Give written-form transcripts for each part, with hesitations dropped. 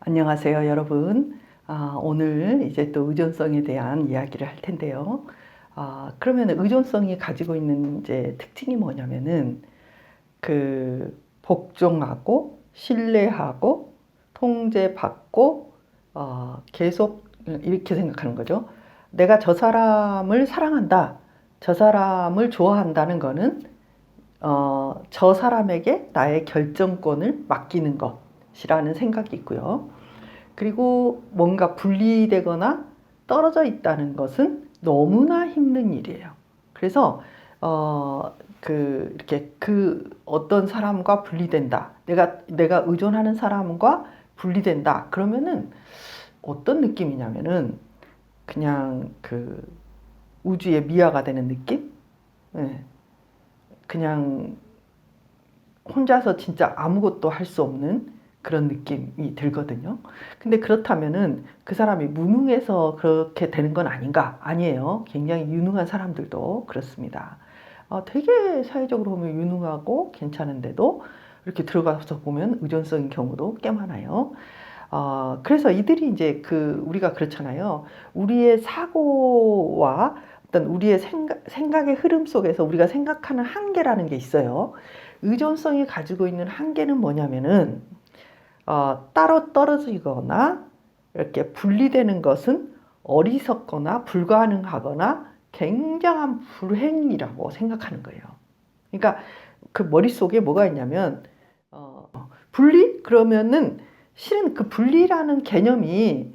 안녕하세요, 여러분. 오늘 이제 또 의존성에 대한 이야기를 할 텐데요. 그러면 의존성이 가지고 있는 이제 특징이 뭐냐면은 복종하고 신뢰하고 통제받고 계속 이렇게 생각하는 거죠. 내가 저 사람을 사랑한다, 저 사람을 좋아한다는 거는 저 사람에게 나의 결정권을 맡기는 것이라는 생각이 있고요. 그리고 뭔가 분리되거나 떨어져 있다는 것은 너무나 힘든 일이에요. 그래서 이렇게 어떤 사람과 분리된다. 내가 의존하는 사람과 분리된다. 그러면은 어떤 느낌이냐면은 그냥 우주의 미아가 되는 느낌? 네. 그냥 혼자서 진짜 아무것도 할 수 없는 그런 느낌이 들거든요. 근데 그렇다면은 그 사람이 무능해서 그렇게 되는 건 아닌가? 아니에요. 굉장히 유능한 사람들도 그렇습니다. 되게 사회적으로 보면 유능하고 괜찮은데도 이렇게 들어가서 보면 의존성인 경우도 꽤 많아요. 그래서 이들이 이제 우리가 그렇잖아요. 우리의 사고와 어떤 우리의 생각의 흐름 속에서 우리가 생각하는 한계라는 게 있어요. 의존성이 가지고 있는 한계는 뭐냐면은 따로 떨어지거나 이렇게 분리되는 것은 어리석거나 불가능하거나 굉장한 불행이라고 생각하는 거예요. 그러니까 그 머릿속에 뭐가 있냐면 분리? 그러면은 실은 그 분리라는 개념이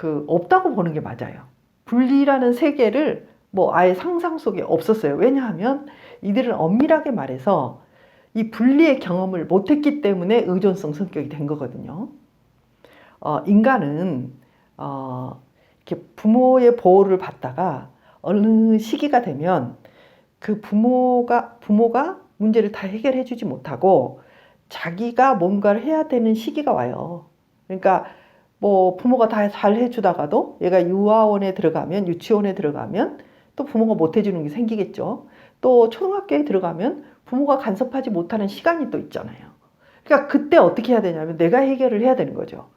없다고 보는 게 맞아요. 분리라는 세계를 뭐 아예 상상 속에 없었어요. 왜냐하면 이들은 엄밀하게 말해서 이 분리의 경험을 못했기 때문에 의존성 성격이 된 거거든요. 인간은 이렇게 부모의 보호를 받다가 어느 시기가 되면 그 부모가 문제를 다 해결해 주지 못하고 자기가 뭔가를 해야 되는 시기가 와요. 그러니까 뭐 부모가 다 잘 해주다가도 얘가 유치원에 들어가면 또 부모가 못 해주는 게 생기겠죠. 또 초등학교에 들어가면 부모가 간섭하지 못하는 시간이 또 있잖아요. 그러니까 그때 어떻게 해야 되냐면 내가 해결을 해야 되는 거죠.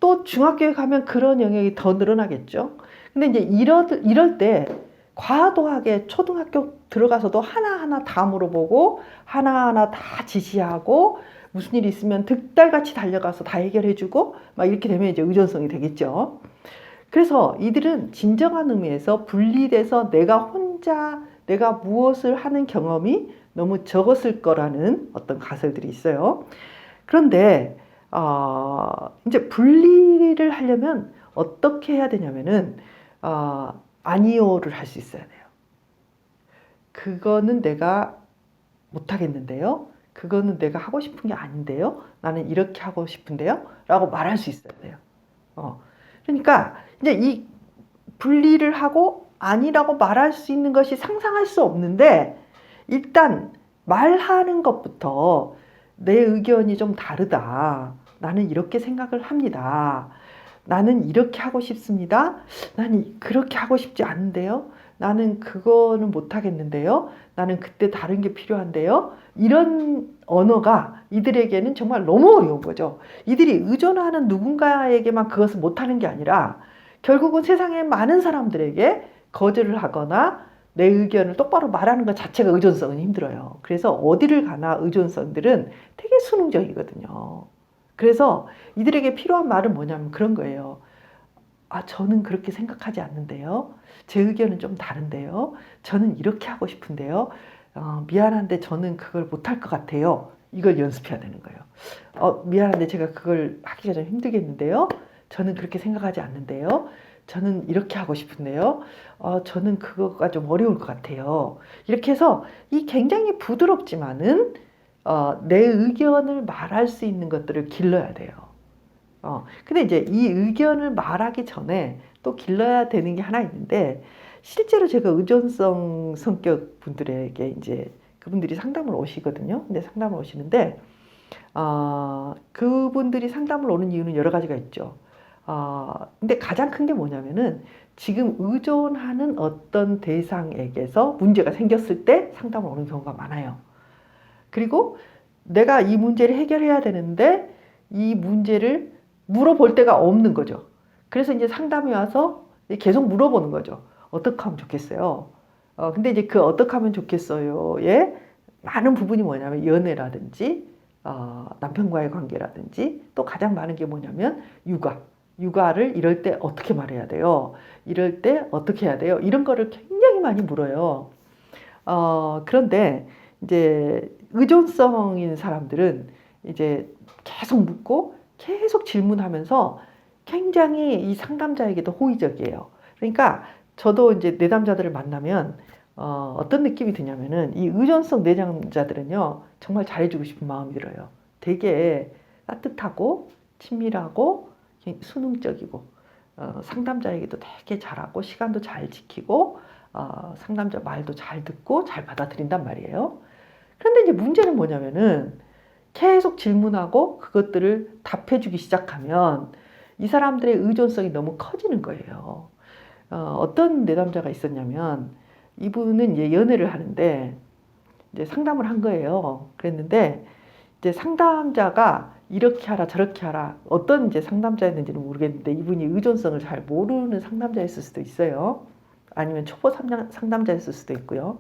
또 중학교에 가면 그런 영역이 더 늘어나겠죠. 근데 이제 이럴 때 과도하게 초등학교 들어가서도 하나하나 다 물어보고 하나하나 다 지시하고 무슨 일이 있으면 득달같이 달려가서 다 해결해주고 막 이렇게 되면 이제 의존성이 되겠죠. 그래서 이들은 진정한 의미에서 분리돼서 내가 무엇을 하는 경험이 너무 적었을 거라는 어떤 가설들이 있어요. 그런데 이제 분리를 하려면 어떻게 해야 되냐면은 아니요를 할 수 있어야 돼요. 그거는 내가 못하겠는데요. 그거는 내가 하고 싶은 게 아닌데요. 나는 이렇게 하고 싶은데요. 라고 말할 수 있어야 돼요. 그러니까 이제 이 분리를 하고 아니라고 말할 수 있는 것이 상상할 수 없는데 일단 말하는 것부터 내 의견이 좀 다르다. 나는 이렇게 생각을 합니다. 나는 이렇게 하고 싶습니다. 나는 그렇게 하고 싶지 않은데요. 나는 그거는 못하겠는데요. 나는 그때 다른 게 필요한데요. 이런 언어가 이들에게는 정말 너무 어려운 거죠. 이들이 의존하는 누군가에게만 그것을 못하는 게 아니라 결국은 세상의 많은 사람들에게 거절을 하거나 내 의견을 똑바로 말하는 것 자체가 의존성은 힘들어요. 그래서 어디를 가나 의존성들은 되게 수능적이거든요. 그래서 이들에게 필요한 말은 뭐냐면 그런 거예요. 저는 그렇게 생각하지 않는데요. 제 의견은 좀 다른데요. 저는 이렇게 하고 싶은데요. 미안한데 저는 그걸 못할 것 같아요. 이걸 연습해야 되는 거예요. 미안한데 제가 그걸 하기가 좀 힘들겠는데요. 저는 그렇게 생각하지 않는데요. 저는 이렇게 하고 싶은데요. 저는 그거가 좀 어려울 것 같아요. 이렇게 해서 이 굉장히 부드럽지만은 내 의견을 말할 수 있는 것들을 길러야 돼요. 근데 이제 이 의견을 말하기 전에 또 길러야 되는 게 하나 있는데 실제로 제가 의존성 성격 분들에게 이제 그분들이 상담을 오시거든요. 근데 상담을 오시는데 그분들이 상담을 오는 이유는 여러 가지가 있죠. 근데 가장 큰 게 뭐냐면은 지금 의존하는 어떤 대상에게서 문제가 생겼을 때 상담을 오는 경우가 많아요. 그리고 내가 이 문제를 해결해야 되는데 이 문제를 물어볼 데가 없는 거죠. 그래서 이제 상담에 와서 계속 물어보는 거죠. 어떻게 하면 좋겠어요? 근데 이제 그 어떻게 하면 좋겠어요의 많은 부분이 뭐냐면 연애라든지 남편과의 관계라든지 또 가장 많은 게 뭐냐면 육아를 이럴 때 어떻게 말해야 돼요? 이럴 때 어떻게 해야 돼요? 이런 거를 굉장히 많이 물어요. 그런데 이제 의존성인 사람들은 이제 계속 묻고 계속 질문하면서 굉장히 이 상담자에게도 호의적이에요. 그러니까 저도 이제 내담자들을 만나면 어떤 느낌이 드냐면은 이 의존성 내담자들은요 정말 잘해주고 싶은 마음이 들어요. 되게 따뜻하고 친밀하고 수능적이고 상담자에게도 되게 잘하고 시간도 잘 지키고 상담자 말도 잘 듣고 잘 받아들인단 말이에요. 그런데 이제 문제는 뭐냐면은 계속 질문하고 그것들을 답해주기 시작하면 이 사람들의 의존성이 너무 커지는 거예요. 어떤 내담자가 있었냐면 이분은 이제 연애를 하는데 이제 상담을 한 거예요. 그랬는데 이제 상담자가 이렇게 하라 저렇게 하라 어떤 이제 상담자였는지는 모르겠는데 이분이 의존성을 잘 모르는 상담자였을 수도 있어요. 아니면 초보 상담자였을 수도 있고요.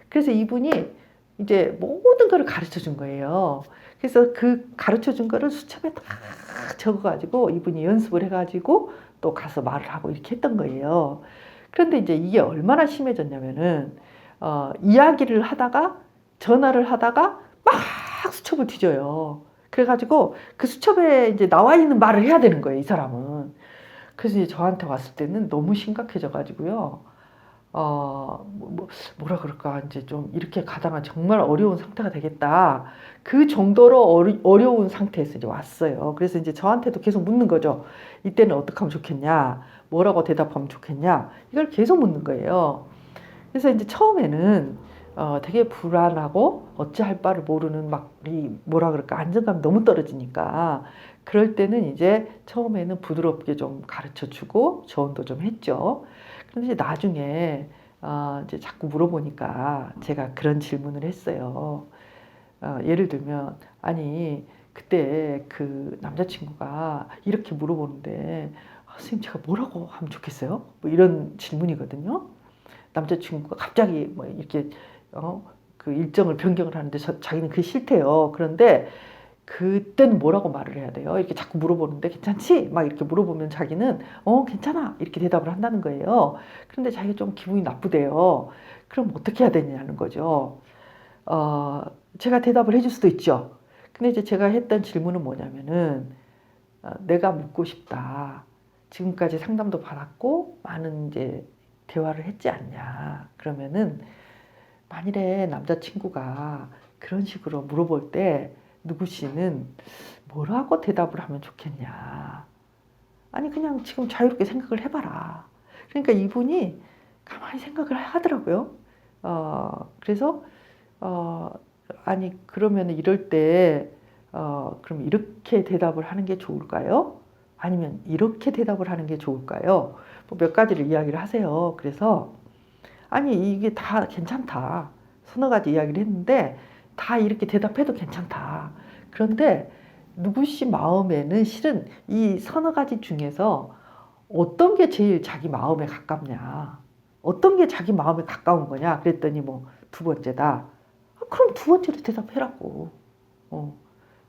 그래서 이분이 이제 모든 거를 가르쳐 준 거예요. 그래서 그 가르쳐 준 거를 수첩에 다 적어가지고 이분이 연습을 해가지고 또 가서 말을 하고 이렇게 했던 거예요. 그런데 이제 이게 얼마나 심해졌냐면은 이야기를 하다가 전화를 하다가 막 수첩을 뒤져요. 그래가지고 그 수첩에 이제 나와 있는 말을 해야 되는 거예요, 이 사람은. 그래서 이제 저한테 왔을 때는 너무 심각해져가지고요. 뭐라 그럴까, 이제 좀 이렇게 가다가 정말 어려운 상태가 되겠다. 그 정도로 어려운 상태에서 이제 왔어요. 그래서 이제 저한테도 계속 묻는 거죠. 이때는 어떻게 하면 좋겠냐? 뭐라고 대답하면 좋겠냐? 이걸 계속 묻는 거예요. 그래서 이제 처음에는 되게 불안하고 어찌할 바를 모르는 막 이 뭐라 그럴까 안정감이 너무 떨어지니까 그럴 때는 이제 처음에는 부드럽게 좀 가르쳐 주고 조언도 좀 했죠. 그런데 이제 나중에 이제 자꾸 물어보니까 제가 그런 질문을 했어요. 예를 들면 아니 그때 그 남자친구가 이렇게 물어보는데 선생님 제가 뭐라고 하면 좋겠어요? 뭐 이런 질문이거든요. 남자친구가 갑자기 뭐 이렇게 그 일정을 변경을 하는데 자기는 그게 싫대요. 그런데 그때는 뭐라고 말을 해야 돼요? 이렇게 자꾸 물어보는데 괜찮지? 막 이렇게 물어보면 자기는 괜찮아 이렇게 대답을 한다는 거예요. 그런데 자기가 좀 기분이 나쁘대요. 그럼 어떻게 해야 되냐는 거죠. 제가 대답을 해줄 수도 있죠. 근데 이제 제가 했던 질문은 뭐냐면은 내가 묻고 싶다. 지금까지 상담도 받았고 많은 이제 대화를 했지 않냐. 그러면은 만일에 남자친구가 그런 식으로 물어볼 때 누구 씨는 뭐라고 대답을 하면 좋겠냐. 아니 그냥 지금 자유롭게 생각을 해봐라. 그러니까 이분이 가만히 생각을 하더라고요. 그래서 아니 그러면 이럴 때 그럼 이렇게 대답을 하는 게 좋을까요? 아니면 이렇게 대답을 하는 게 좋을까요? 뭐 몇 가지를 이야기를 하세요. 그래서 아니 이게 다 괜찮다. 서너 가지 이야기를 했는데 다 이렇게 대답해도 괜찮다. 그런데 누구 씨 마음에는 실은 이 서너 가지 중에서 어떤 게 제일 자기 마음에 가깝냐. 어떤 게 자기 마음에 가까운 거냐. 그랬더니 뭐 두 번째다. 그럼 두 번째로 대답해라고.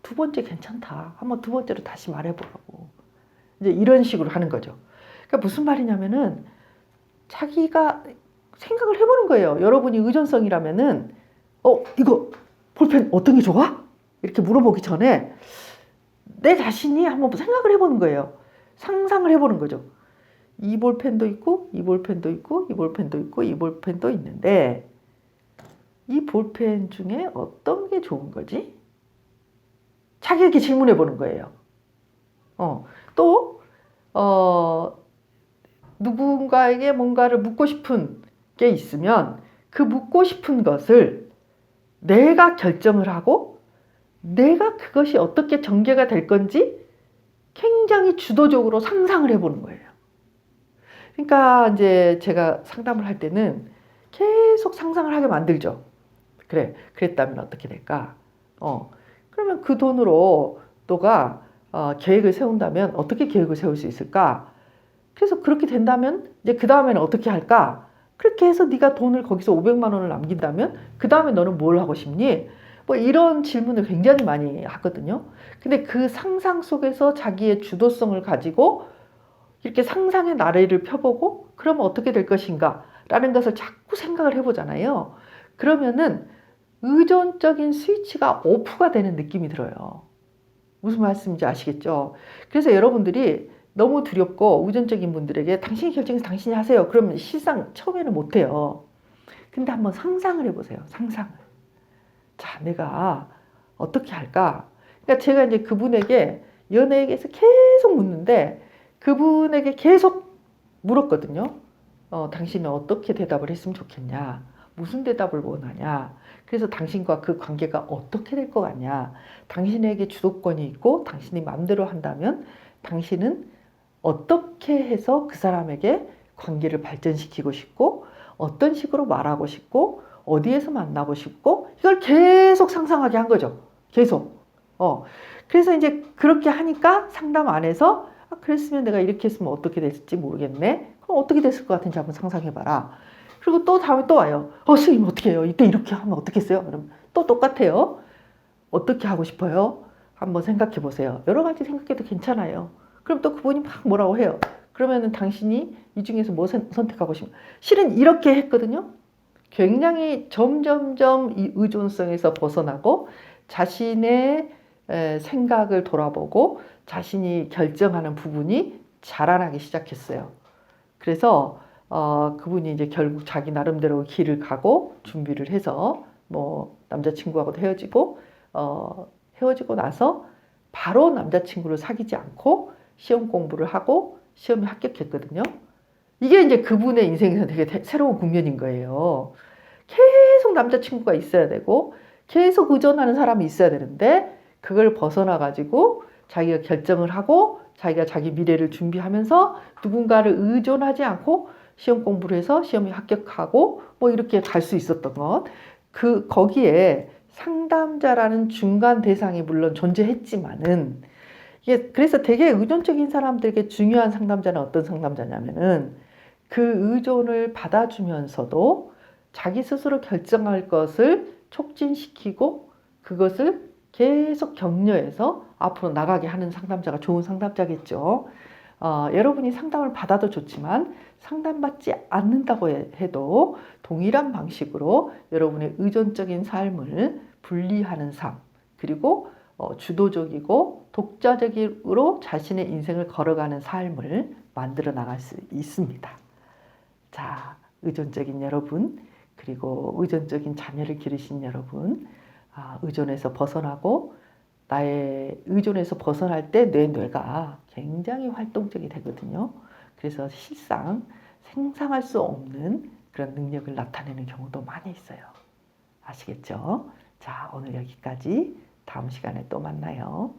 두 번째 괜찮다. 한번 두 번째로 다시 말해보라고. 이제 이런 식으로 하는 거죠. 그러니까 무슨 말이냐면은 자기가 생각을 해보는 거예요. 여러분이 의존성이라면은 이거 볼펜 어떤 게 좋아? 이렇게 물어보기 전에 내 자신이 한번 생각을 해보는 거예요. 상상을 해보는 거죠. 이 볼펜도 있고 이 볼펜도 있고 이 볼펜도 있고 이 볼펜도 있는데 이 볼펜 중에 어떤 게 좋은 거지? 자기에게 질문해 보는 거예요. 또 누군가에게 뭔가를 묻고 싶은 게 있으면 그 묻고 싶은 것을 내가 결정을 하고 내가 그것이 어떻게 전개가 될 건지 굉장히 주도적으로 상상을 해보는 거예요. 그러니까 이제 제가 상담을 할 때는 계속 상상을 하게 만들죠. 그래, 그랬다면 어떻게 될까? 그러면 그 돈으로 너가 계획을 세운다면 어떻게 계획을 세울 수 있을까? 그래서 그렇게 된다면 이제 그 다음에는 어떻게 할까? 그렇게 해서 네가 돈을 거기서 500만 원을 남긴다면 그 다음에 너는 뭘 하고 싶니? 뭐 이런 질문을 굉장히 많이 하거든요. 근데 그 상상 속에서 자기의 주도성을 가지고 이렇게 상상의 나래를 펴보고 그러면 어떻게 될 것인가 라는 것을 자꾸 생각을 해보잖아요. 그러면은 의존적인 스위치가 오프가 되는 느낌이 들어요. 무슨 말씀인지 아시겠죠? 그래서 여러분들이 너무 두렵고 의존적인 분들에게 당신이 결정해서 당신이 하세요. 그러면 실상 처음에는 못해요. 근데 한번 상상을 해보세요. 상상을. 자, 내가 어떻게 할까? 그러니까 제가 이제 그분에게 연애에 대해서 계속 묻는데 그분에게 계속 물었거든요. 당신은 어떻게 대답을 했으면 좋겠냐? 무슨 대답을 원하냐? 그래서 당신과 그 관계가 어떻게 될 것 같냐? 당신에게 주도권이 있고 당신이 마음대로 한다면 당신은 어떻게 해서 그 사람에게 관계를 발전시키고 싶고 어떤 식으로 말하고 싶고 어디에서 만나고 싶고 이걸 계속 상상하게 한 거죠. 계속. 그래서 이제 그렇게 하니까 상담 안에서 그랬으면 내가 이렇게 했으면 어떻게 됐을지 모르겠네. 그럼 어떻게 됐을 것 같은지 한번 상상해봐라. 그리고 또 다음에 또 와요. 선생님 어떻게 해요? 이때 이렇게 하면 어떻겠어요? 그럼 또 똑같아요. 어떻게 하고 싶어요? 한번 생각해 보세요. 여러 가지 생각해도 괜찮아요. 그럼 또 그분이 막 뭐라고 해요. 그러면은 당신이 이 중에서 뭐 선택하고 싶어요? 실은 이렇게 했거든요. 굉장히 점점점 이 의존성에서 벗어나고 자신의 생각을 돌아보고 자신이 결정하는 부분이 자라나기 시작했어요. 그래서 그분이 이제 결국 자기 나름대로 길을 가고 준비를 해서 뭐 남자친구하고도 헤어지고 나서 바로 남자친구를 사귀지 않고 시험 공부를 하고 시험에 합격했거든요. 이게 이제 그분의 인생에서 되게 새로운 국면인 거예요. 계속 남자친구가 있어야 되고 계속 의존하는 사람이 있어야 되는데 그걸 벗어나 가지고 자기가 결정을 하고 자기가 자기 미래를 준비하면서 누군가를 의존하지 않고 시험 공부를 해서 시험에 합격하고 뭐 이렇게 갈 수 있었던 것. 거기에 상담자라는 중간 대상이 물론 존재했지만은 이게 그래서 되게 의존적인 사람들에게 중요한 상담자는 어떤 상담자냐면은 그 의존을 받아주면서도 자기 스스로 결정할 것을 촉진시키고 그것을 계속 격려해서 앞으로 나가게 하는 상담자가 좋은 상담자겠죠. 여러분이 상담을 받아도 좋지만 상담받지 않는다고 해도 동일한 방식으로 여러분의 의존적인 삶을 분리하는 삶, 그리고 주도적이고 독자적으로 자신의 인생을 걸어가는 삶을 만들어 나갈 수 있습니다. 자, 의존적인 여러분, 그리고 의존적인 자녀를 기르신 여러분, 의존에서 벗어나고 나의 의존에서 벗어날 때 내 뇌가 굉장히 활동적이 되거든요. 그래서 실상 생상할 수 없는 그런 능력을 나타내는 경우도 많이 있어요. 아시겠죠? 자, 오늘 여기까지. 다음 시간에 또 만나요.